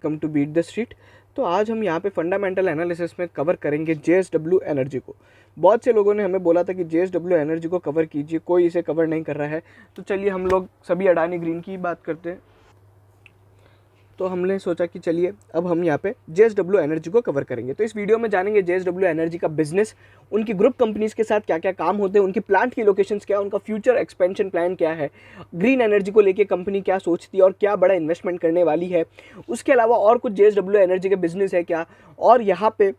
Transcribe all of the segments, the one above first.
Welcome to beat the street. तो आज हम यहाँ पे फंडामेंटल एनालिसिस में कवर करेंगे जेएसडब्ल्यू एनर्जी को। बहुत से लोगों ने हमें बोला था कि जेएसडब्ल्यू एनर्जी को कवर कीजिए, कोई इसे कवर नहीं कर रहा है। तो चलिए हम लोग सभी अडानी ग्रीन की बात करते हैं। तो हमने सोचा कि चलिए अब हम यहाँ पे जेएसडब्ल्यू एनर्जी को कवर करेंगे। तो इस वीडियो में जानेंगे जेएसडब्ल्यू एनर्जी का बिजनेस, उनकी ग्रुप कंपनीज के साथ क्या क्या काम होते हैं, उनकी प्लांट की लोकेशंस क्या है, उनका फ्यूचर एक्सपेंशन प्लान क्या है, ग्रीन एनर्जी को लेके कंपनी क्या सोचती है और क्या बड़ा इन्वेस्टमेंट करने वाली है। उसके अलावा और कुछ जेएसडब्ल्यू एनर्जी के बिजनेस है क्या, और यहाँ पे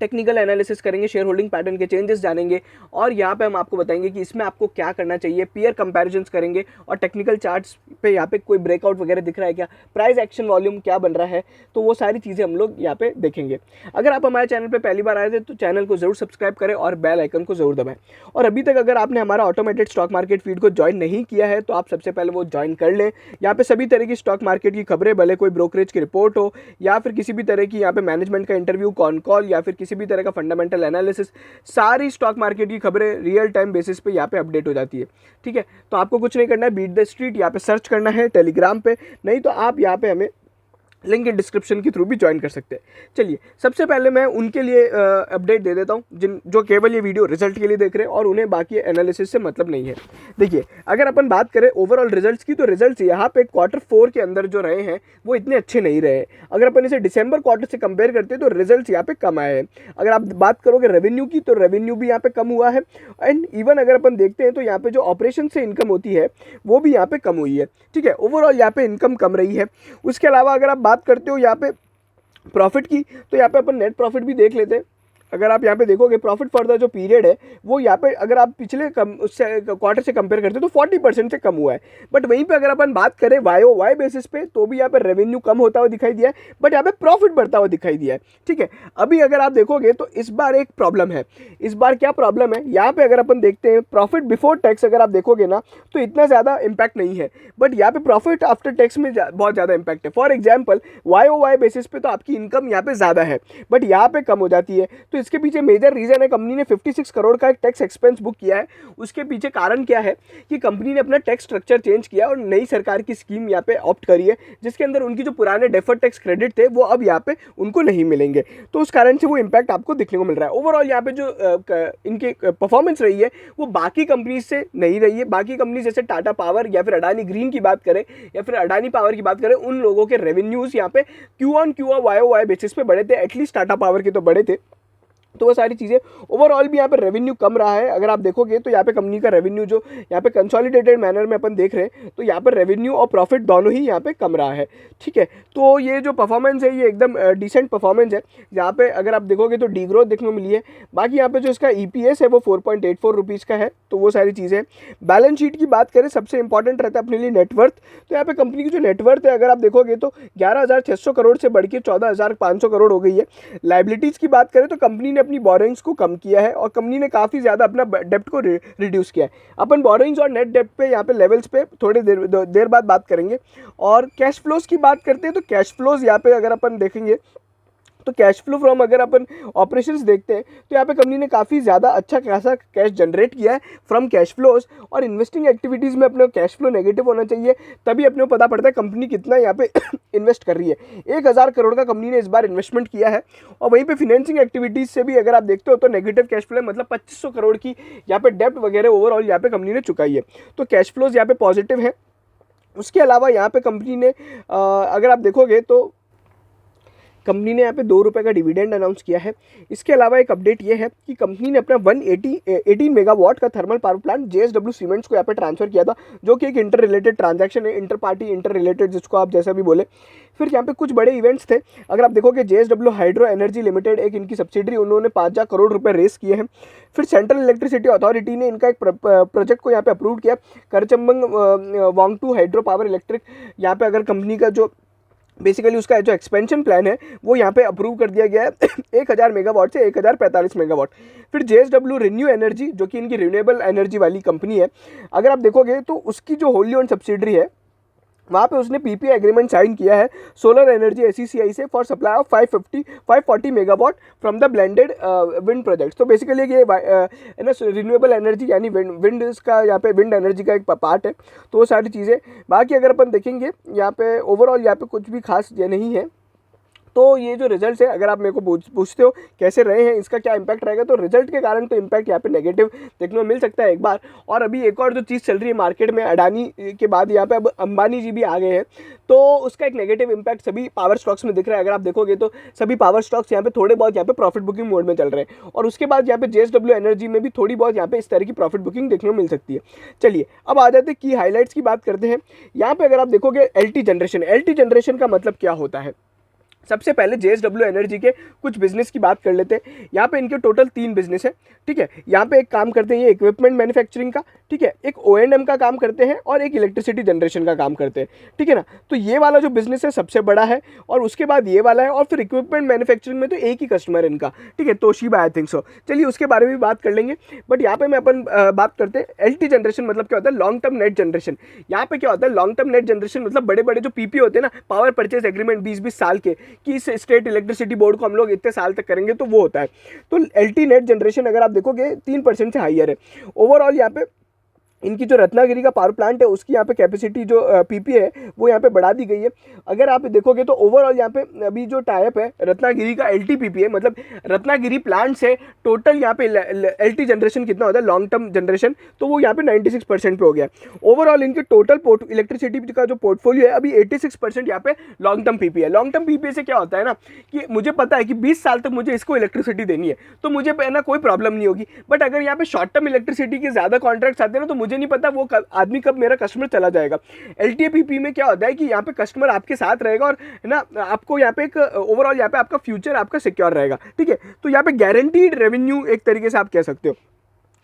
टेक्निकल एनालिसिस करेंगे, शेयर होल्डिंग पैटर्न के चेंजेस जानेंगे, और यहाँ पे हम आपको बताएंगे कि इसमें आपको क्या करना चाहिए। पीयर कंपैरिजंस करेंगे और टेक्निकल चार्ट्स पे यहाँ पे कोई ब्रेकआउट वगैरह दिख रहा है क्या, प्राइस एक्शन वॉल्यूम क्या बन रहा है, तो वो सारी चीज़ें हम लोग यहाँ पे देखेंगे। अगर आप हमारे चैनल पे पहली बार आए थे तो चैनल को जरूर सब्सक्राइब करें और बेल आइकन को जरूर दबाएं। और अभी तक अगर आपने हमारा ऑटोमेटेड स्टॉक मार्केट फीड को ज्वाइन नहीं किया है तो आप सबसे पहले वो ज्वाइन कर लें। यहाँ पे सभी तरह की स्टॉक मार्केट की खबरें, भले कोई ब्रोकरेज की रिपोर्ट हो या फिर किसी भी तरह की यहाँ पे मैनेजमेंट का इंटरव्यू, कॉन कॉल या फिर किसी भी तरह का फंडामेंटल एनालिसिस, सारी स्टॉक मार्केट की खबरें रियल टाइम बेसिस पे यहाँ पे अपडेट हो जाती है। ठीक है, तो आपको कुछ नहीं करना है, बीट द स्ट्रीट यहाँ पे सर्च करना है टेलीग्राम पे, नहीं तो आप यहाँ पे हमें लिंक इन डिस्क्रिप्शन के थ्रू भी ज्वाइन कर सकते हैं। चलिए सबसे पहले मैं उनके लिए अपडेट दे देता हूं जो केवल ये वीडियो रिजल्ट के लिए देख रहे हैं और उन्हें बाकी एनालिसिस से मतलब नहीं है। देखिए अगर अपन बात करें ओवरऑल रिजल्ट्स की, तो रिजल्ट्स यहाँ पे Q4 के अंदर जो रहे हैं वो इतने अच्छे नहीं रहे। अगर अपन इसे दिसंबर क्वार्टर से कंपेयर करते हैं तो रिजल्ट्स यहाँ पे कम आए हैं। अगर आप बात करोगे रेवेन्यू की, तो रेवेन्यू भी यहाँ पे कम हुआ है, एंड इवन अगर अपन देखते हैं तो यहाँ पे जो ऑपरेशन से इनकम होती है वो भी यहाँ पे कम हुई है। ठीक है, ओवरऑल यहाँ पे इनकम कम रही है। उसके अलावा अगर आप बात करते हो यहाँ पे प्रॉफिट की, तो यहाँ पे अपन नेट प्रॉफिट भी देख लेते हैं। अगर आप यहाँ पे देखोगे प्रॉफिट फॉर द जो पीरियड है वो यहाँ पे अगर आप पिछले उससे क्वार्टर से कंपेयर करते हो तो 40% से कम हुआ है। बट वहीं पे अगर अपन बात करें YOY बेसिस पे, तो भी यहाँ पे रेवेन्यू कम होता हुआ दिखाई दिया है, बट यहाँ पे प्रॉफिट बढ़ता हुआ दिखाई दिया है। ठीक है, अभी अगर आप देखोगे तो इस बार एक प्रॉब्लम है। इस बार क्या प्रॉब्लम है, यहाँ पे अगर अपन देखते हैं प्रॉफिट बिफोर टैक्स अगर आप देखोगे ना तो इतना ज़्यादा इंपैक्ट नहीं है, बट यहाँ पे प्रॉफिट आफ्टर टैक्स में बहुत ज़्यादा इंपैक्ट है। फॉर एग्जाम्पल YOY बेसिस पे तो आपकी इनकम यहाँ पे ज़्यादा है बट यहाँ पे कम हो जाती है। तो इसके पीछे मेजर रीजन है, कंपनी ने 56 करोड़ का एक टैक्स एक्सपेंस बुक किया है। उसके पीछे कारण क्या है कि कंपनी ने अपना टैक्स स्ट्रक्चर चेंज किया और नई सरकार की स्कीम यहाँ पे ऑप्ट करी है, जिसके अंदर उनकी जो पुराने डेफर्ड टैक्स क्रेडिट थे वो अब यहाँ पे उनको नहीं मिलेंगे। तो उस कारण से वो इंपैक्ट आपको दिखने को मिल रहा है। ओवरऑल यहाँ पे जो इनकी परफॉर्मेंस रही है वो बाकी कंपनीज से नहीं रही है। बाकी कंपनी जैसे टाटा पावर या फिर अडानी ग्रीन की बात करें या फिर अडानी पावर की बात करें, उन लोगों के रेवेन्यूज यहाँ पे Q और YOY बेसिस पे बढ़े थे, एटलीस्ट टाटा पावर के तो बढ़े थे। तो वो सारी चीज़ें, ओवरऑल भी यहाँ पे रेवेन्यू कम रहा है। अगर आप देखोगे तो यहाँ पे कंपनी का रेवेन्यू जो यहाँ पे कंसोलिडेटेड मैनर में अपन देख रहे हैं तो यहाँ पर रेवेन्यू और प्रॉफिट दोनों ही यहाँ पे कम रहा है। ठीक है, तो ये जो परफॉर्मेंस है ये एकदम डिसेंट परफॉर्मेंस है। यहाँ पे अगर आप देखोगे तो डी ग्रोथ देखने को मिली है। बाकी यहाँ पे जो इसका EPS है वो 4.84 रुपीज़ का है। तो वो सारी चीज़ें, बैलेंस शीट की बात करें सबसे इंपॉर्टेंट रहता है अपने लिए नेटवर्थ। तो यहाँ पे कंपनी की जो नेटवर्थ है अगर आप देखोगे तो 11,600 करोड़ से बढ़ के 14,500 करोड़ हो गई है। लाइबिलिटीज़ की बात करें तो कंपनी ने अपनी बोरोइंग्स को कम किया है और कंपनी ने काफ़ी ज़्यादा अपना डेप्ट को रिड्यूस किया है। अपन बोरोइंग्स और नेट डेप्ट पे यहाँ पे लेवल्स पे थोड़ी देर बाद बात करेंगे। और कैश फ्लोज की बात करते हैं तो कैश फ्लोज यहाँ पे अगर अपन देखेंगे तो कैश फ्लो फ्रॉम अगर अपन ऑपरेशंस देखते हैं तो यहाँ पे कंपनी ने काफ़ी ज़्यादा अच्छा खासा कैश जनरेट किया है फ्रॉम कैश फ्लोज। और इन्वेस्टिंग एक्टिविटीज़ में अपने कैश फ्लो नेगेटिव होना चाहिए, तभी अपने को पता पड़ता है कंपनी कितना यहाँ पे इन्वेस्ट कर रही है। 1,000 करोड़ का कंपनी ने इस बार इन्वेस्टमेंट किया है। और वहीं पे फिनेंसिंग एक्टिविटीज़ से भी अगर आप देखते हो तो नेगेटिव कैश फ्लो है, मतलब 2,500 करोड़ की यहाँ पे डेप्ट वगैरह ओवरऑल यहाँ पे कंपनी ने चुकाई है। तो कैश फ्लोज यहाँ पे पॉजिटिव है। उसके अलावा यहाँ पे कंपनी ने अगर आप देखोगे तो कंपनी ने यहाँ पे 2 रुपये का डिविडेंड अनाउंस किया है। इसके अलावा एक अपडेट ये है कि कंपनी ने अपना 18 मेगावाट का thermal power plant JSW cements को यहाँ पे ट्रांसफर किया था, जो कि एक इंटर रिलेटेड ट्रांजैक्शन है, इंटर पार्टी इंटर रिलेटेड जिसको आप जैसा भी बोले। फिर यहाँ पे कुछ बड़े इवेंट्स थे। अगर आप देखोगे JSW हाइड्रो एनर्जी लिमिटेड एक इनकी सब्सिडरी, उन्होंने 5,000 करोड़ रुपए रेस किए हैं। फिर सेंट्रल इलेक्ट्रिसिटी अथॉरिटी ने इनका एक प्रोजेक्ट को यहाँ पे अप्रूव किया, करचम्बंग वांगटू हाइड्रो पावर इलेक्ट्रिक। यहाँ पे अगर कंपनी का जो बेसिकली उसका जो एक्सपेंशन प्लान है वो यहाँ पे अप्रूव कर दिया गया है 1,000 मेगावाट से 1,045 मेगावाट। फिर JSW रिन्यू एनर्जी जो कि इनकी रिन्यूएबल एनर्जी वाली कंपनी है, अगर आप देखोगे तो उसकी जो होली ओन सब्सिडरी है वहाँ पे उसने PPA एग्रीमेंट साइन किया है सोलर एनर्जी SECI से for supply of 540 megawatt from the blended wind project. तो बेसिकली ये ना रिन्यूएबल एनर्जी यानी विंड का यहाँ पे विंड एनर्जी का एक पार्ट है। तो वो सारी चीज़ें, बाकी अगर अपन देखेंगे यहाँ पे ओवरऑल यहाँ पे कुछ भी खास ये नहीं है। तो ये जो रिजल्ट्स है, अगर आप मेरे को पूछते हो कैसे रहे हैं, इसका क्या इंपैक्ट रहेगा, तो रिजल्ट के कारण तो इंपैक्ट यहाँ पे नेगेटिव देखने को मिल सकता है एक बार। और अभी एक और जो चीज़ चल रही है मार्केट में, अडानी के बाद यहाँ पे अब अंबानी जी भी आ गए हैं, तो उसका एक नेगेटिव इंपैक्ट सभी पावर स्टॉक्स में दिख रहा है। अगर आप देखोगे तो सभी पावर स्टॉक्स यहाँ पे थोड़े बहुत यहाँ पे प्रॉफिट बुकिंग मोड में चल रहे हैं, और उसके बाद यहाँ पे जेएसडब्ल्यू एनर्जी में भी थोड़ी बहुत यहाँ पे इस तरह की प्रॉफिट बुकिंग देखने को मिल सकती है। चलिए अब आ जाते हैं की हाईलाइट्स की बात करते हैं। यहाँ पे अगर आप देखोगे एलटी जनरेशन का मतलब क्या होता है। सबसे पहले जेएसडब्ल्यू एनर्जी के कुछ बिजनेस की बात कर लेते हैं। यहाँ पे इनके टोटल 3 बिजनेस है, ठीक है। यहाँ पे एक काम करते हैं ये इक्विपमेंट मैन्युफैक्चरिंग का, ठीक है, एक O&M का काम करते हैं और एक इलेक्ट्रिसिटी जनरेशन का काम करते हैं, ठीक है ना। तो ये वाला जो बिजनेस है सबसे बड़ा है, और उसके बाद ये वाला है, और फिर इक्विपमेंट मैन्युफैक्चरिंग में तो एक ही कस्टमर है इनका, ठीक है, तोशिबा आई थिंक सो। चलिए उसके बारे में भी बात कर लेंगे, बट यहाँ पे मैं अपन बात करते हैं एलटी जनरेशन मतलब क्या होता है, लॉन्ग टर्म नेट जनरेशन। यहाँ पे क्या होता है लॉन्ग टर्म नेट जनरेशन मतलब बड़े बड़े जो पीपी होते हैं ना, पावर परचेज एग्रीमेंट 20-20 साल के, कि इस स्टेट इलेक्ट्रिसिटी बोर्ड को हम लोग इतने साल तक करेंगे, तो वो होता है। तो एलटी नेट जनरेशन अगर आप देखोगे 3% से हाईयर है ओवरऑल। यहाँ पे इनकी जो रत्नागिरी का पावर प्लांट है उसकी यहाँ पे कैपेसिटी जो पीपी है वो यहाँ पे बढ़ा दी गई है। अगर आप देखोगे तो ओवरऑल यहाँ पे अभी जो टाइप है रत्नागिरी का एलटी पीपी है, मतलब रत्नागिरी प्लांट से टोटल यहाँ पे एलटी जनरेशन कितना होता है लॉन्ग टर्म जनरेशन, तो वो यहाँ पे 96% पे हो गया। ओवरऑल इनके टोटल इलेक्ट्रिसिटी का जो पोर्टफोलियो है अभी 86% यहाँ पे लॉन्ग टर्म पीपी है। लॉन्ग टर्म पीपी से क्या होता है ना कि मुझे पता है कि 20 साल तक मुझे इसको इलेक्ट्रिसिटी देनी है, तो मुझे ना कोई प्रॉब्लम नहीं होगी। बट अगर यहाँ पे शॉर्ट टर्म इलेक्ट्रिसिटी के ज़्यादा कॉन्ट्रैक्ट्स आते हैं ना, तो मुझे नहीं पता वो आदमी कब मेरा कस्टमर चला जाएगा। एलटीपीपी में क्या होता है कि यहाँ पे कस्टमर आपके साथ रहेगा, और है ना आपको यहाँ पे एक ओवरऑल यहाँ पे आपका फ्यूचर आपका सिक्योर रहेगा, ठीक है। तो यहाँ पे गारंटीड रेवेन्यू एक तरीके से आप कह सकते हो।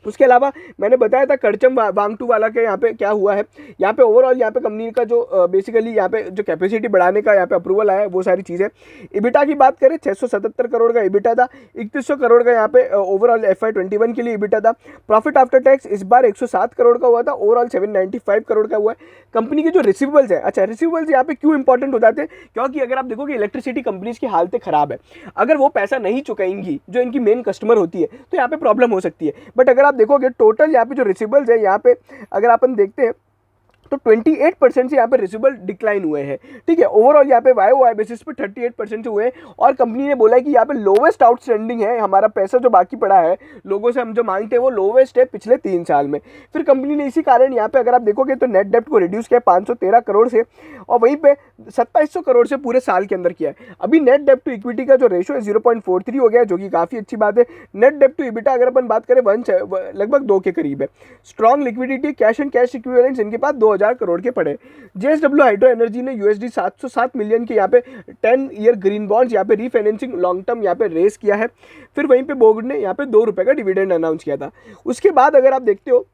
उसके अलावा मैंने बताया था करचम वांगटू वाला के यहाँ पे क्या हुआ है। यहाँ पे ओवरऑल यहाँ पे कंपनी का जो बेसिकली यहाँ पे जो कैपेसिटी बढ़ाने का यहाँ पे अप्रूवल आया है वो सारी चीज़ें। इबिटा की बात करें 677 करोड़ का इबिटा था, 3100 करोड़ का यहाँ पे ओवरऑल FY21 के लिए इबिटा था। प्रॉफिट आफ्टर टैक्स इस बार 107 करोड़ का हुआ था, ओवरऑल 795 करोड़ का हुआ है। कंपनी के जो रिसीवेबल्स है, अच्छा रिसीवेबल्स यहाँ पे क्यों इंपॉर्टेंट हो जाते हैं, क्योंकि अगर आप देखोगे इलेक्ट्रिसिटी कंपनीज की हालतें खराब है, अगर वो पैसा नहीं चुकाएंगी जो इनकी मेन कस्टमर होती है तो यहाँ पे प्रॉब्लम हो सकती है। बट अगर आप देखोगे टोटल यहाँ पे जो रिसीवेबल्स है, यहाँ पे अगर अपन देखते हैं तो 28% से यहाँ पे रिसीवेबल डिक्लाइन हुए हैं, ठीक है। ओवरऑल यहाँ पे YOY बेसिस पे 38% से हुए हैं, और कंपनी ने बोला है कि यहाँ पे लोवेस्ट आउटस्टैंडिंग है, हमारा पैसा जो बाकी पड़ा है लोगों से हम जो मांगते हैं वो लोवेस्ट है पिछले 3 साल में। फिर कंपनी ने इसी कारण यहाँ पे अगर आप देखोगे तो नेट डेप्ट को रिड्यूस किया 513 करोड़ से, और वहीं पे 2700 करोड़ से पूरे साल के अंदर किया है। अभी नेट डेप्ट टू इक्विटी का जो रेशो है 0.43 हो गया, जो कि काफ़ी अच्छी बात है। नेट डेप्ट टू इबिटा अगर अपन बात करें लगभग 2 के करीब है। Strong liquidity, cash and cash equivalents इनके पास 2000 करोड़ के पड़े। जेएसडब्ल्यू हाइड्रो एनर्जी ने USD 707 मिलियन के यहाँ पे 10 ईयर ग्रीन बॉन्ड्स यहाँ पे रीफाइनेंसिंग लॉन्ग टर्म यहाँ पे रेस किया है। फिर वहीं पे बोर्ड ने यहाँ पे ₹2 का डिविडेंड अनाउंस किया था। उसके बाद अगर आप देखते हो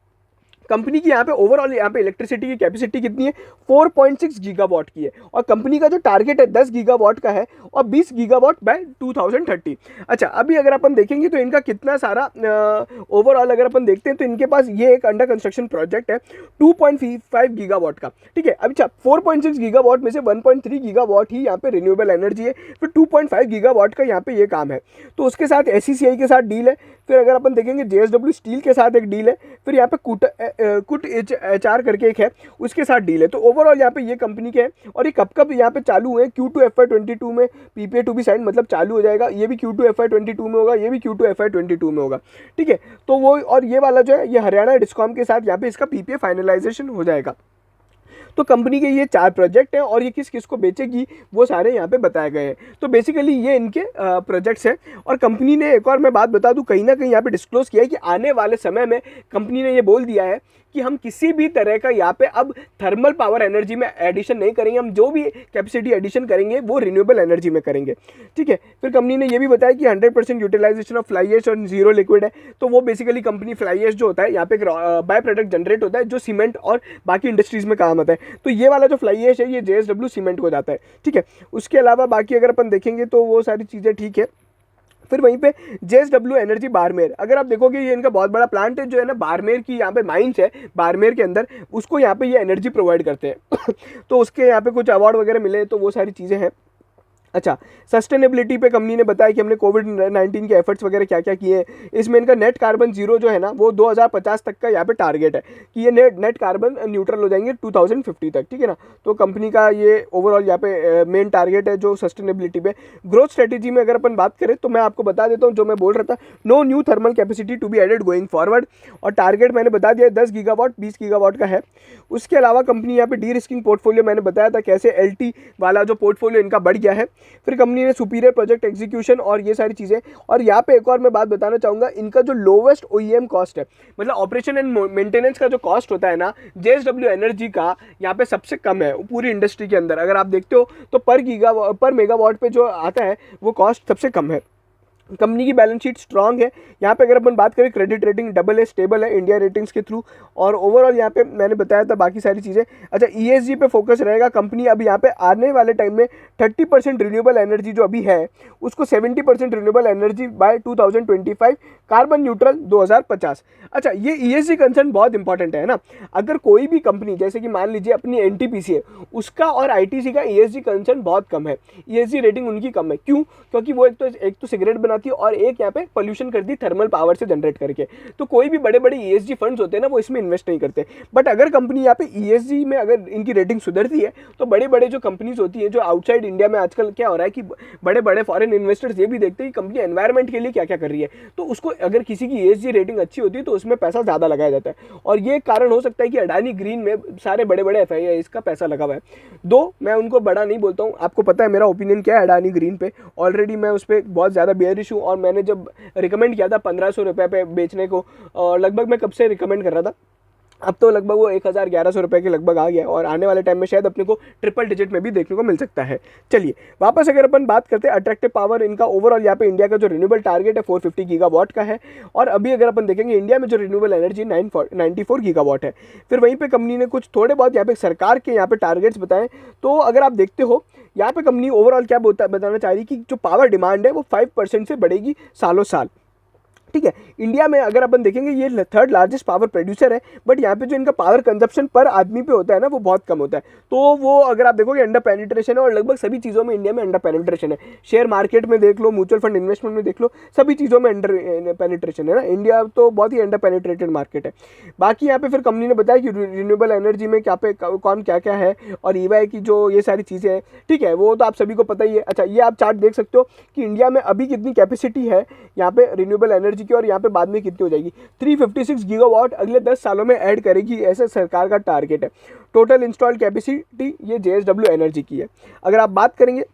कंपनी की यहाँ पे ओवरऑल यहाँ पे इलेक्ट्रिसिटी की कैपेसिटी कितनी है, 4.6 गीगावाट की है, और कंपनी का जो टारगेट है 10 गीगावाट का है और 20 गीगावाट बाय 2030। अच्छा अभी अगर अपन देखेंगे तो इनका कितना सारा ओवरऑल अगर अपन देखते हैं तो इनके पास ये एक अंडर कंस्ट्रक्शन प्रोजेक्ट है 2.5 गीगावाट का, ठीक है। अभी 4.6 गीगावाट में से 1.3 गीगावाट ही यहाँ पे रिन्यूएबल एनर्जी है, फिर 2.5 गीगावाट का यहाँ पे ये काम है। तो उसके साथ SCCI के साथ डील है, फिर अगर अपन देखेंगे JSW स्टील के साथ एक डील है, फिर यहाँ पे कुट HR करके एक है उसके साथ डील है। तो ओवरऑल यहाँ पे ये कंपनी के हैं, और ये कब कब यहाँ पे चालू हुए, Q2 FY22 में PPA टू बी साइन मतलब चालू हो जाएगा, ये भी Q2 FY22 में होगा, ये भी Q2 FY22 में होगा, ठीक है। तो वो और ये वाला जो है ये हरियाणा डिस्कॉम के साथ यहाँ पे इसका PPA फाइनलाइजेशन हो जाएगा। तो कंपनी के ये 4 प्रोजेक्ट हैं, और ये किस किस को बेचेगी वो सारे यहाँ पे बताए गए हैं। तो बेसिकली ये इनके प्रोजेक्ट्स हैं। और कंपनी ने एक और मैं बात बता दूँ, कहीं ना कहीं यहाँ पे डिस्क्लोज किया है कि आने वाले समय में कंपनी ने ये बोल दिया है कि हम किसी भी तरह का यहाँ पे अब थर्मल पावर एनर्जी में एडिशन नहीं करेंगे, हम जो भी कैपेसिटी एडिशन करेंगे वो रिन्यूएबल एनर्जी में करेंगे, ठीक है। फिर कंपनी ने ये भी बताया कि 100% यूटिलाइजेशन ऑफ फ्लाई ऐश और जीरो लिक्विड है। तो वो बेसिकली कंपनी फ्लाई ऐश जो होता है यहाँ पे बाय प्रोडक्ट जनरेट होता है जो सीमेंट और बाकी इंडस्ट्रीज में काम आता है। तो ये वाला जो फ्लाई ऐश है ये JSW सीमेंट को जाता है, ठीक है। उसके अलावा बाकी अगर अपन देखेंगे तो वो सारी चीज़ें ठीक है। फिर वहीं पे JSW एनर्जी बारमेर, अगर आप देखोगे ये इनका बहुत बड़ा प्लांट है जो है ना बारमेर की यहाँ पे माइंस है बारमेर के अंदर, उसको यहाँ पे ये एनर्जी प्रोवाइड करते हैं तो उसके यहाँ पे कुछ अवार्ड वगैरह मिले, तो वो सारी चीज़ें हैं। अच्छा, सस्टेनेबिलिटी पे कंपनी ने बताया कि हमने कोविड-19 के एफर्ट्स वगैरह क्या-क्या किए हैं। इसमें इनका नेट कार्बन ज़ीरो जो है ना, वो 2050 तक का यहाँ पे टारगेट है कि ये नेट नेट कार्बन न्यूट्रल हो जाएंगे 2050 तक, ठीक है ना। तो कंपनी का ये ओवरऑल यहाँ पे मेन टारगेट है जो सस्टेनेबिलिटी पे। ग्रोथ स्ट्रेटेजी में अगर अपन बात करें तो मैं आपको बता देता हूँ जो मैं बोल रहा था, no new thermal capacity to be added going forward, और टारगेट मैंने बता दिया 10 गीगावाट 20 गीगावाट का है। उसके अलावा कंपनी यहाँ पे डी रिस्किंग पोर्टफोलियो मैंने बताया था कैसे एलटी वाला जो पोर्टफोलियो इनका बढ़ गया है। फिर कंपनी ने सुपीरियर प्रोजेक्ट एग्जीक्यूशन और ये सारी चीज़ें, और यहाँ पे एक और मैं बात बताना चाहूँगा, इनका जो लोवेस्ट ओईएम कॉस्ट है, मतलब ऑपरेशन एंड मेंटेनेंस का जो कॉस्ट होता है ना, जेएसडब्ल्यू एनर्जी का यहाँ पे सबसे कम है पूरी इंडस्ट्री के अंदर। अगर आप देखते हो तो पर मेगावाट पे जो आता है वो कॉस्ट सबसे कम है। कंपनी की बैलेंस शीट स्ट्रांग है। यहाँ पे अगर अपन बात करें क्रेडिट रेटिंग डबल है, स्टेबल है इंडिया रेटिंग्स के थ्रू, और ओवरऑल यहाँ पे मैंने बताया था बाकी सारी चीज़ें। अच्छा, ईएसजी पे फोकस रहेगा कंपनी। अब यहाँ पे आने वाले टाइम में 30% रिन्यूएबल एनर्जी जो अभी है उसको 70% renewable energy by 2025, carbon neutral 2050। अच्छा, ये ईएसजी कंसर्न बहुत इंपॉर्टेंट है ना। अगर कोई भी कंपनी जैसे कि मान लीजिए अपनी एनटीपीसी है, उसका और आईटीसी का ईएसजी कंसर्न बहुत कम है, ईएसजी रेटिंग उनकी कम है। क्यों? क्योंकि वो एक तो सिगरेट बनाती है और एक यहाँ पे पोल्यूशन करती है थर्मल पावर से जनरेट करके। तो कोई भी बड़े बड़े ईएसजी फंड्स होते हैं ना, वो इसमें इन्वेस्ट नहीं करते। बट अगर कंपनी यहाँ पे ईएसजी में अगर इनकी रेटिंग सुधरती है तो बड़े बड़े जो कंपनीज होती है जो आउटसाइड इंडिया में, आजकल क्या हो रहा है कि बड़े बड़े फॉरेन इन्वेस्टर्स ये भी देखते हैं कि कंपनी एनवायरमेंट के लिए क्या क्या कर रही है, तो उसको अगर किसी की ईएसजी रेटिंग अच्छी होती है तो उसमें पैसा ज़्यादा लगाया जाता है। और ये कारण हो सकता है कि अडानी ग्रीन में सारे बड़े बड़े एफआईआईज का पैसा लगा हुआ है। दो, मैं उनको बड़ा नहीं बोलता हूँ, आपको पता है मेरा ओपिनियन क्या है अडानी ग्रीन पे। ऑलरेडी मैं उस पर बहुत ज़्यादा बेयरिश हूँ, और मैंने जब रिकमेंड किया था 1500 रुपये पे बेचने को, और लगभग मैं कब से रिकमेंड कर रहा था, अब तो लगभग वो 1000-1100 रुपये के लगभग आ गया, और आने वाले टाइम में शायद अपने को ट्रिपल डिजिट में भी देखने को मिल सकता है। चलिए वापस अगर अपन बात करते हैं अट्रैक्टिव पावर, इनका ओवरऑल यहाँ पे इंडिया का जो रिन्यूएबल टारगेट है 450 गीगावाट का है, और अभी अगर अपन देखेंगे इंडिया में जो रिन्यूएबल एनर्जी 94 गीगावाट है। फिर वहीं पर कंपनी ने कुछ थोड़े बहुत यहाँ पे सरकार के यहाँ पे टारगेट्स बताएं, तो अगर आप देखते हो यहाँ पे कंपनी ओवरऑल क्या बताना चाह रही है कि जो पावर डिमांड है वो 5% से बढ़ेगी सालों साल, ठीक है। इंडिया में अगर अपन देखेंगे ये थर्ड लार्जेस्ट पावर प्रोड्यूसर है, बट यहाँ पे जो इनका पावर कंजप्शन पर आदमी पे होता है ना वो बहुत कम होता है। तो वो अगर आप देखोगे अंडर पेनिट्रेशन है, और लगभग सभी चीज़ों में इंडिया में अंडर पेनिट्रेशन है। शेयर मार्केट में देख लो, म्यूचुअल फंड इन्वेस्टमेंट में देख लो, सभी चीज़ों में अंडर पेनिट्रेशन है ना। इंडिया तो बहुत ही अंडर पेनिट्रेटेड मार्केट है। बाकी यहाँ पे फिर कंपनी ने बताया कि रिन्यूएबल एनर्जी में क्या पे कौन क्या क्या है, और ईवाई की जो ये सारी चीज़ें हैं, ठीक है, वो तो आप सभी को पता ही है। अच्छा, ये आप चार्ट देख सकते हो कि इंडिया में अभी कितनी कैपेसिटी है यहाँ पे रिन्यूएबल एनर्जी की, और यहाँ पे बाद में कितनी हो जाएगी। 356 गीगावाट अगले 10 सालों में ऐड करेगी, ऐसे सरकार का टारगेट है। टोटल इंस्टॉल्ड कैपेसिटी ये जेएसडब्ल्यू एनर्जी की है। अगर आप बात करेंगे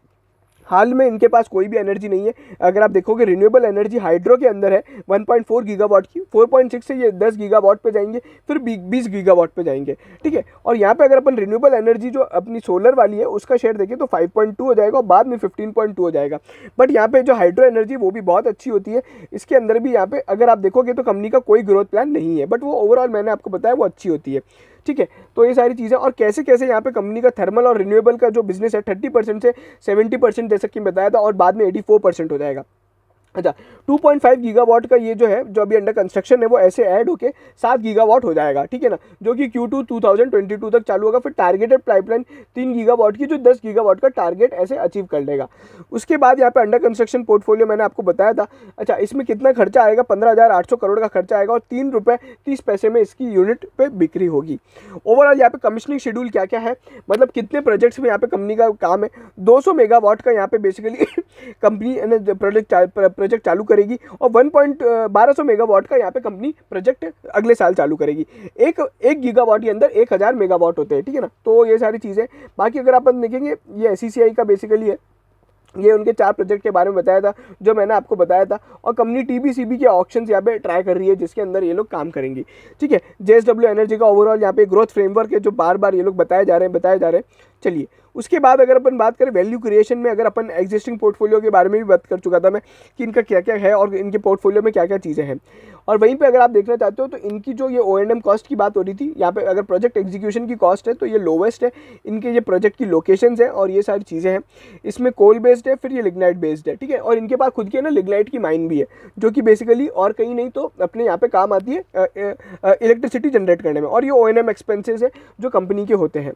हाल में इनके पास कोई भी एनर्जी नहीं है। अगर आप देखोगे रिन्यूएबल एनर्जी हाइड्रो के अंदर है 1.4 गीगावाट की, 4.6 से ये 10 गीगावाट पे जाएंगे, फिर 20 गीगावाट पे जाएंगे, ठीक है। और यहाँ पे अगर अपन रिन्यूएबल एनर्जी जो अपनी सोलर वाली है उसका शेयर देखें तो 5.2 हो जाएगा, और बाद में 15.2 हो जाएगा। बट यहाँ पे जो हाइड्रो एनर्जी वो भी बहुत अच्छी होती है। इसके अंदर भी यहाँ पे अगर आप देखोगे तो कंपनी का कोई ग्रोथ प्लान नहीं है, बट वो ओवरऑल मैंने आपको बताया वो अच्छी होती है, ठीक है। तो ये सारी चीज़ें, और कैसे कैसे यहाँ पे कंपनी का थर्मल और रिन्यूएबल का जो बिजनेस है 30% से 70% जैसा कि बताया था, और बाद में 84% हो जाएगा। अच्छा, 2.5 गीगावाट का ये जो है जो अभी अंडर कंस्ट्रक्शन है वो ऐसे ऐड होके 7 गीगावाट हो जाएगा, ठीक है ना, जो कि Q2 2022 तक चालू होगा। फिर टारगेटेड पाइपलाइन 3 गीगावाट की जो 10 गीगावाट का टारगेट ऐसे अचीव कर लेगा। उसके बाद यहाँ पे अंडर कंस्ट्रक्शन पोर्टफोलियो मैंने आपको बताया था। अच्छा, इसमें कितना खर्चा आएगा, 15,800 करोड़ का खर्चा आएगा, और 3 रुपये 30 पैसे में इसकी यूनिट पे बिक्री होगी। ओवरऑल यहाँ पे कमिश्निंग शेड्यूल क्या क्या है, मतलब कितने प्रोजेक्ट्स में यहाँ पे कंपनी का काम है। 200 मेगावाट का यहाँ पे बेसिकली कंपनी ने प्रोजेक्ट चालू करेगी, और 1200 मेगावाट का यहाँ पे कंपनी प्रोजेक्ट अगले साल चालू करेगी। एक गीगावाट के अंदर 1000 मेगावाट होते हैं, ठीक है ना। तो ये सारी चीज़ें, बाकी अगर अपन देखेंगे ये एसईसीआई का बेसिकली है, ये उनके 4 प्रोजेक्ट के बारे में बताया था जो मैंने आपको बताया था, और कंपनी टीबीसीबी के ऑप्शंस यहाँ पे ट्राई कर रही है जिसके अंदर ये लोग काम करेंगी, ठीक है। जेएसडब्ल्यू एनर्जी का ओवरऑल यहाँ पे ग्रोथ फ्रेमवर्क है जो बार बार ये लोग बताए जा रहे हैं। चलिए उसके बाद अगर अपन बात करें वैल्यू क्रिएशन में, अगर अपन एग्जिस्टिंग पोर्टफोलियो के बारे में भी बात कर चुका था मैं कि इनका क्या क्या है और इनके पोर्टफोलियो में क्या क्या चीज़ें हैं, और वहीं पे अगर आप देखना चाहते हो तो इनकी जो ये O&M कॉस्ट की बात हो रही थी, यहाँ पे अगर प्रोजेक्ट एग्जीक्यूशन की कॉस्ट है तो ये लोवेस्ट है, इनके ये प्रोजेक्ट की लोकेशंस हैं और ये सारी चीज़ें हैं। इसमें कोल बेस्ड है, फिर ये लिग्नाइट बेस्ड है, ठीक है, और इनके पास खुद की ना लिग्नाइट की माइन भी है जो कि बेसिकली और कहीं नहीं तो अपने यहाँ पे काम आती है इलेक्ट्रिसिटी जनरेट करने में, और ये O&M एक्सपेंसेस है जो कंपनी के होते हैं।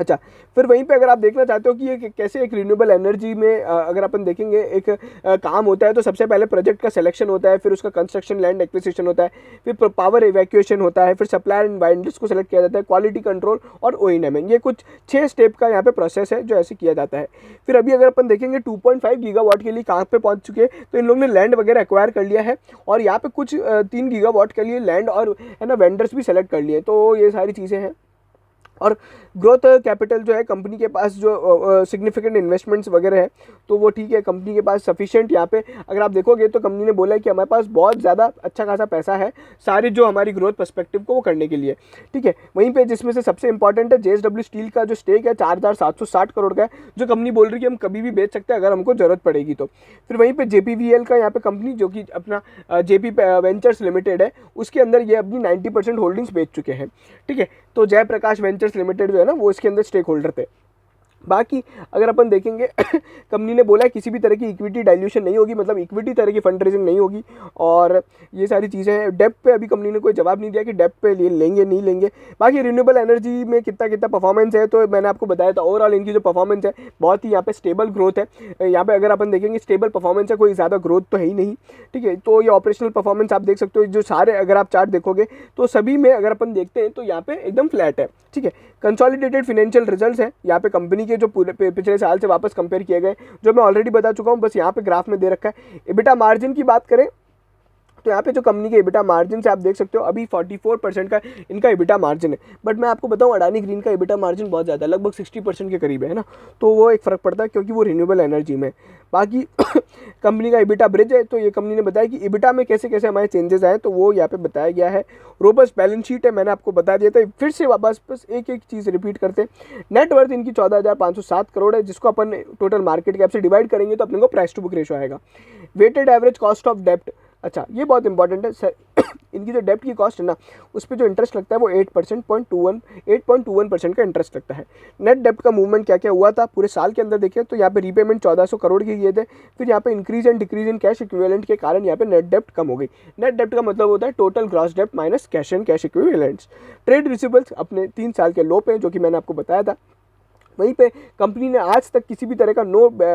अच्छा, फिर वहीं पे अगर आप देखना चाहते हो कि ये कैसे एक रिन्यूएबल एनर्जी में अगर अपन देखेंगे एक काम होता है, तो सबसे पहले प्रोजेक्ट का सिलेक्शन होता है, फिर उसका कंस्ट्रक्शन, लैंड एक्विजिशन होता है, फिर पावर इवैक्यूएशन होता है, फिर सप्लायर एंड वेंडर्स को सेलेक्ट किया जाता है, क्वालिटी कंट्रोल और O&M। ये कुछ 6 स्टेप का यहाँ पे प्रोसेस है जो ऐसे किया जाता है। फिर अभी अगर अपन देखेंगे 2.5 गीगावाट के लिए कहाँ पे पहुँच चुके हैं, तो इन लोगों ने लैंड वगैरह एक्वायर कर लिया है और यहाँ पे कुछ 3 गीगावाट के लिए लैंड और है ना वेंडर्स भी सेलेक्ट कर लिए। तो ये सारी चीज़ें हैं। और ग्रोथ कैपिटल जो है कंपनी के पास जो सिग्निफिकेंट इन्वेस्टमेंट्स वगैरह है, तो वो ठीक है, कंपनी के पास सफिशिएंट यहाँ पे अगर आप देखोगे तो कंपनी ने बोला है कि हमारे पास बहुत ज़्यादा अच्छा खासा पैसा है सारी जो हमारी ग्रोथ पर्सपेक्टिव को वो करने के लिए। ठीक है, वहीं पे जिसमें से सबसे इंपॉर्टेंट है JSW स्टील का जो स्टेक है 4,760 करोड़ का है, जो कंपनी बोल रही है कि हम कभी भी बेच सकते हैं अगर हमको ज़रूरत पड़ेगी तो। फिर वहीं पर JPVL का यहाँ पे कंपनी जो कि अपना JP वेंचर्स लिमिटेड है, उसके अंदर ये अपनी 90% होल्डिंग्स बेच चुके हैं। ठीक है, तो जयप्रकाश वेंचर्स लिमिटेड जो है ना वो इसके अंदर स्टेक होल्डर थे। बाकी अगर अपन देखेंगे कंपनी ने बोला है किसी भी तरह की इक्विटी डाइल्यूशन नहीं होगी, मतलब इक्विटी तरह की फंड रेजिंग नहीं होगी। और ये सारी चीज़ें हैं। डेप्ट पे अभी कंपनी ने कोई जवाब नहीं दिया कि डेप्ट पे लेंगे नहीं लेंगे। बाकी रिन्यूएबल एनर्जी में कितना कितना परफॉर्मेंस है तो मैंने आपको बताया था। ओवरऑल इनकी जो परफॉर्मेंस है बहुत ही यहाँ पे स्टेबल ग्रोथ है। यहाँ पे अगर अपन देखेंगे स्टेबल परफॉर्मेंस है, कोई ज़्यादा ग्रोथ तो है ही नहीं। ठीक है, तो ये ऑपरेशनल परफॉर्मेंस आप देख सकते हो, जो सारे अगर आप चार्ट देखोगे तो सभी में अगर अपन देखते हैं तो यहाँ पे एकदम फ्लैट है। ठीक है, कंसोलिडेटेड फाइनेंशियल रिजल्ट्स है यहाँ पे कंपनी के जो पूरे पिछले साल से वापस कंपेयर किए गए, जो मैं ऑलरेडी बता चुका हूँ, बस यहाँ पे ग्राफ में दे रखा है। EBITDA मार्जिन की बात करें तो यहाँ पे जो कंपनी के EBITDA मार्जिन से आप देख सकते हो अभी 44% का इनका EBITDA मार्जिन है। बट मैं आपको बताऊँ अडानी ग्रीन का EBITDA मार्जिन बहुत ज़्यादा है, लगभग 60% के करीब है ना। तो वो एक फ़र्क पड़ता है क्योंकि वो रिन्यूएबल एनर्जी में। बाकी कंपनी का EBITDA ब्रिज है, तो ये कंपनी ने बताया कि EBITDA में कैसे कैसे हमारे चेंजेस आए, तो वो यहाँ पे बताया गया है। रोबस्ट बैलेंस शीट है, मैंने आपको बता दिया था। फिर से वापस बस एक एक चीज़ रिपीट करते हैं। नेटवर्थ इनकी 14,507 करोड़ है, जिसको अपन टोटल मार्केट कैप से डिवाइड करेंगे तो अपने को प्राइस टू बुक रेशो आएगा। वेटेड एवरेज कॉस्ट ऑफ डेप्ट, अच्छा ये बहुत इंपॉर्टेंट है सर। इनकी जो डेप्ट की कॉस्ट है ना उस पर जो इंटरेस्ट लगता है वो 8.21% का इंटरेस्ट लगता है। नेट डेप्ट का मूवमेंट क्या क्या हुआ था पूरे साल के अंदर देखें तो यहाँ पे रीपेमेंट 1400 करोड़ के किए थे। फिर यहाँ पे increase and decrease in cash equivalent के कारण यहाँ पे नेट डेप्ट कम हो गई। नेट डेप्ट का मतलब होता है टोटल ग्रॉस डेप्ट minus cash and cash equivalents. Trade receivables अपने 3 साल के लो पे, जो कि मैंने आपको बताया था। वहीं पे कंपनी ने आज तक किसी भी तरह का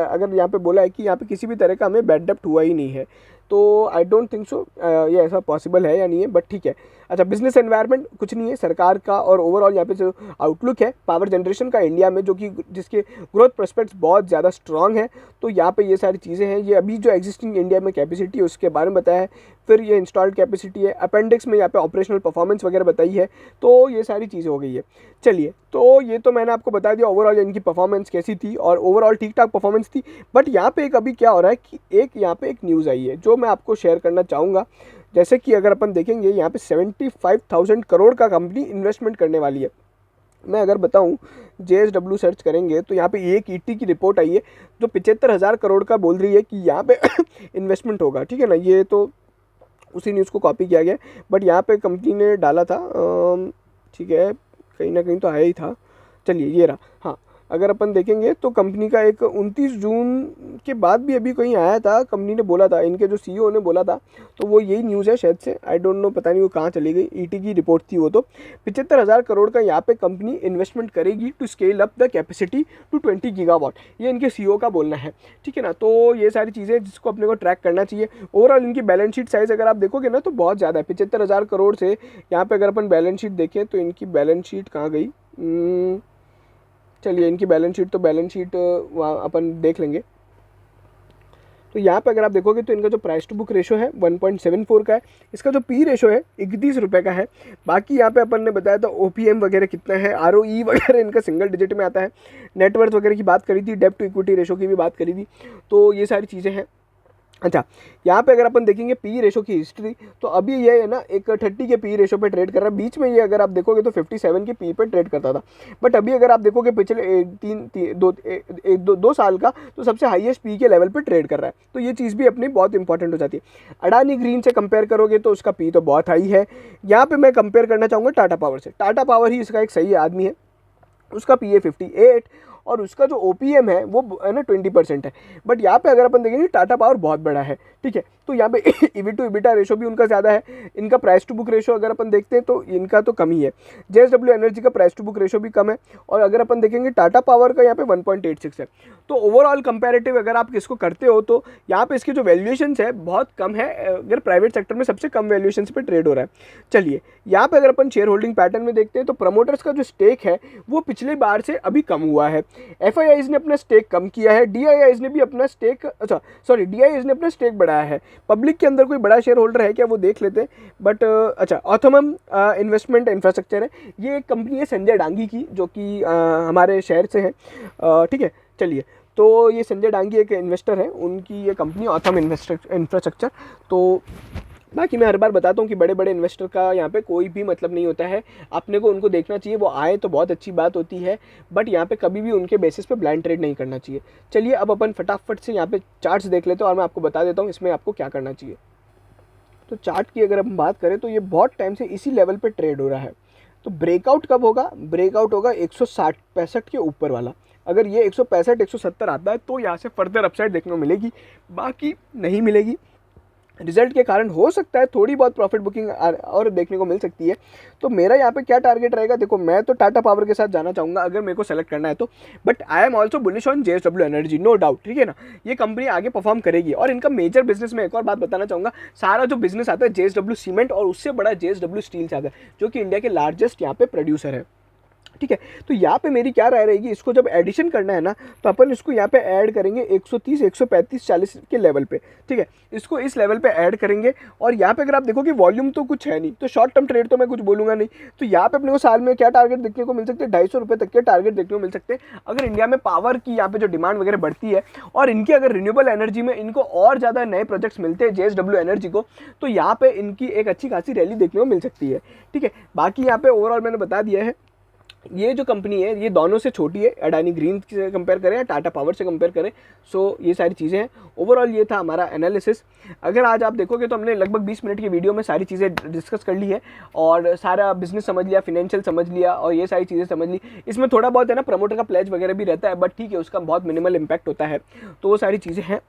अगर यहाँ पे बोला है कि यहाँ पे किसी भी तरह का हमें बैड डेप्ट हुआ ही नहीं है, तो आई डोंट थिंक सो ये ऐसा पॉसिबल है या नहीं है, बट ठीक है। अच्छा, बिजनेस एनवायरनमेंट कुछ नहीं है सरकार का, और ओवरऑल यहाँ पे जो आउटलुक है पावर जनरेशन का इंडिया में, जो कि जिसके ग्रोथ प्रोस्पेक्ट्स बहुत ज़्यादा स्ट्रांग है, तो यहाँ पे ये सारी चीज़ें हैं। ये अभी जो एग्जिस्टिंग इंडिया में कैपेसिटी है उसके बारे में बताया है। फिर ये इंस्टॉल्ड कैपेसिटी है, अपेंडिक्स में यहाँ पे ऑपरेशनल परफॉर्मेंस वगैरह बताई है। तो ये सारी चीज़ें हो गई है। चलिए, तो ये तो मैंने आपको बता दिया ओवरऑल इनकी परफॉर्मेंस कैसी थी, और ओवरऑल ठीक ठाक परफॉर्मेंस थी। बट यहाँ पे एक अभी क्या हो रहा है कि यहाँ पे एक न्यूज़ आई है जो मैं आपको शेयर करना चाहूँगा। जैसे कि अगर अपन देखेंगे यहाँ पे 75,000 करोड़ का कंपनी इन्वेस्टमेंट करने वाली है। मैं अगर बताऊं JSW सर्च करेंगे तो यहाँ पे एक ET की रिपोर्ट आई है जो 75,000 करोड़ का बोल रही है कि यहाँ पे इन्वेस्टमेंट होगा। ठीक है ना, ये तो उसी न्यूज़ को कॉपी किया गया, बट यहाँ पे कंपनी ने डाला था। ठीक है, कहीं ना कहीं तो आया ही था। चलिए ये रहा। हाँ, अगर अपन देखेंगे तो कंपनी का एक 29 जून के बाद भी अभी कहीं आया था, कंपनी ने बोला था, इनके जो CEO ने बोला था, तो वो यही न्यूज़ है शायद से, आई डोंट नो, पता नहीं वो कहाँ चली गई। ET की रिपोर्ट थी वो। तो 75,000 करोड़ का यहाँ पे कंपनी इन्वेस्टमेंट करेगी to scale up the capacity to 20 gigawatt, ये इनके CEO का बोलना है। ठीक है ना, तो ये सारी चीज़ें जिसको अपने को ट्रैक करना चाहिए। ओवरऑल इनकी बैलेंस शीट साइज़ अगर आप देखोगे ना तो बहुत ज़्यादा है। 75,000 करोड़ से यहाँ पे अगर अपन बैलेंस शीट देखें तो इनकी बैलेंस शीट कहाँ गई, चलिए इनकी बैलेंस शीट वहाँ अपन देख लेंगे। तो यहाँ पे अगर आप देखोगे तो इनका जो प्राइस टू बुक रेशो है 1.74 का है। इसका जो पी रेशो है 31 रुपये का है। बाकी यहाँ पे अपन ने बताया था OPM वगैरह कितना है, ROE वगैरह इनका सिंगल डिजिट में आता है। नेटवर्थ वगैरह की बात करी थी, डेप्ट टू इक्विटी रेशो की भी बात करी थी, तो ये सारी चीज़ें हैं। अच्छा, यहाँ पे अगर अपन देखेंगे पी रेशो की हिस्ट्री, तो अभी ये है ना एक 30 के पी रेशो पे ट्रेड कर रहा है। बीच में ये अगर आप देखोगे तो 57 के पी पे ट्रेड करता था, बट अभी अगर आप देखोगे पिछले 2 साल का, तो सबसे हाईएस्ट पी के लेवल पे ट्रेड कर रहा है। तो ये चीज़ भी अपनी बहुत इंपॉर्टेंट हो जाती है। अडानी ग्रीन से कंपेयर करोगे तो उसका पी तो बहुत हाई है। यहाँ पर मैं कंपेयर करना चाहूँगा टाटा पावर से। टाटा पावर ही इसका एक सही आदमी है, उसका पी है 58, और उसका जो OPM है वो है ना 20% है। बट यहाँ पे अगर अपन देखेंगे टाटा पावर बहुत बड़ा है, ठीक है, तो यहाँ पे EV टू EBITDA रेशो भी उनका ज़्यादा है, इनका प्राइस टू बुक रेशो अगर अपन देखते हैं तो इनका तो कम ही है। JSW एनर्जी का प्राइस टू बुक रेशो भी कम है, और अगर अपन देखेंगे टाटा पावर का यहाँ पे 1.86 है। तो ओवरऑल कंपैरेटिव अगर आप इसको करते हो तो यहाँ पे इसकी जो वैल्यूएशंस है बहुत कम है, अगर प्राइवेट सेक्टर में सबसे कम वैल्यूएशंस पे ट्रेड हो रहा है। चलिए यहाँ पे अगर अपन शेयर होल्डिंग पैटर्न में देखते हैं तो प्रमोटर्स का जो स्टेक है वो पिछले बार से अभी कम हुआ है। FIIs ने अपना स्टेक कम किया है, DIIs ने भी अपना स्टेक DIIs ने अपना स्टेक बढ़ाया है। पब्लिक के अंदर कोई बड़ा शेयर होल्डर है क्या वो देख लेते हैं, बट ऑथमम इन्वेस्टमेंट इंफ्रास्ट्रक्चर है, ये एक कंपनी है संजय डांगी की जो कि हमारे शहर से है, ठीक है। चलिए, तो ये संजय डांगी एक इन्वेस्टर है, उनकी ये कंपनी ऑथम इंफ्रास्ट्रक्चर। तो बाकी मैं हर बार बताता हूँ कि बड़े बड़े इन्वेस्टर का यहाँ पे कोई भी मतलब नहीं होता है, अपने को उनको देखना चाहिए, वो आए तो बहुत अच्छी बात होती है, बट यहाँ पे कभी भी उनके बेसिस पे ब्लाइंड ट्रेड नहीं करना चाहिए। चलिए अब अपन फटाफट से यहाँ पे चार्ट्स देख लेते हैं और मैं आपको बता देता हूँ इसमें आपको क्या करना चाहिए। तो चार्ट की अगर हम बात करें तो ये बहुत टाइम से इसी लेवल पर ट्रेड हो रहा है। तो ब्रेकआउट कब होगा? ब्रेकआउट होगा 160-65 के ऊपर वाला। अगर ये 165-170 आता है तो यहाँ से फर्दर अपसाइड देखने को मिलेगी, बाकी नहीं मिलेगी। रिजल्ट के कारण हो सकता है थोड़ी बहुत प्रॉफिट बुकिंग और देखने को मिल सकती है। तो मेरा यहाँ पे क्या टारगेट रहेगा, देखो मैं तो टाटा पावर के साथ जाना चाहूँगा अगर मेरे को सेलेक्ट करना है तो, but I am also bullish on JSW energy, no doubt, ठीक है ना। ये कंपनी आगे परफॉर्म करेगी, और इनका मेजर बिजनेस में एक और बात बताना चाहूँगा, सारा जो बिजनेस आता है JSW सीमेंट और उससे बड़ा JSW स्टील से आता है, जो कि इंडिया के लार्जेस्ट यहाँ पे प्रोड्यूसर है, ठीक है। तो यहाँ पे मेरी क्या राय रहेगी, इसको जब एडिशन करना है ना तो अपन इसको यहाँ पे ऐड करेंगे 130, 135, 40 के लेवल पे, ठीक है। इसको इस लेवल पे ऐड करेंगे, और यहाँ पे अगर आप देखो कि वॉल्यूम तो कुछ है नहीं, तो शॉर्ट टर्म ट्रेड तो मैं कुछ बोलूँगा नहीं। तो यहाँ पे अपने को साल में क्या टारगेट देखने को मिल सकते हैं, 250 रुपये तक के टारगेट देखने को मिल सकते हैं, अगर इंडिया में पावर की यहाँ पे जो डिमांड वगैरह बढ़ती है, और इनकी अगर रिन्यूएबल एनर्जी में इनको और ज़्यादा नए प्रोजेक्ट्स मिलते हैं JSW एनर्जी को, तो यहाँ पे इनकी एक अच्छी खासी रैली देखने को मिल सकती है, ठीक है। बाकी यहाँ पे ओवरऑल मैंने बता दिया है, ये जो कंपनी है ये दोनों से छोटी है, अडानी ग्रीन से कंपेयर करें या टाटा पावर से कंपेयर करें, सो ये सारी चीज़ें हैं। ओवरऑल ये था हमारा एनालिसिस। अगर आज आप देखोगे तो हमने लगभग 20 मिनट की वीडियो में सारी चीज़ें डिस्कस कर ली है, और सारा बिजनेस समझ लिया, फिनेंशियल समझ लिया, और ये सारी चीज़ें समझ ली। इसमें थोड़ा बहुत है ना प्रमोटर का प्लेज वगैरह भी रहता है, बट ठीक है, उसका बहुत मिनिमल इम्पैक्ट होता है, तो वो सारी चीज़ें हैं।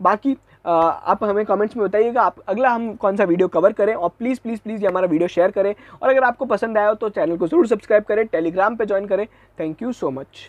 बाकी आप हमें कमेंट्स में बताइएगा आप अगला हम कौन सा वीडियो कवर करें, और प्लीज़ प्लीज़ प्लीज़ ये हमारा वीडियो शेयर करें, और अगर आपको पसंद आया हो तो चैनल को ज़रूर सब्सक्राइब करें, टेलीग्राम पे ज्वाइन करें। Thank you so much.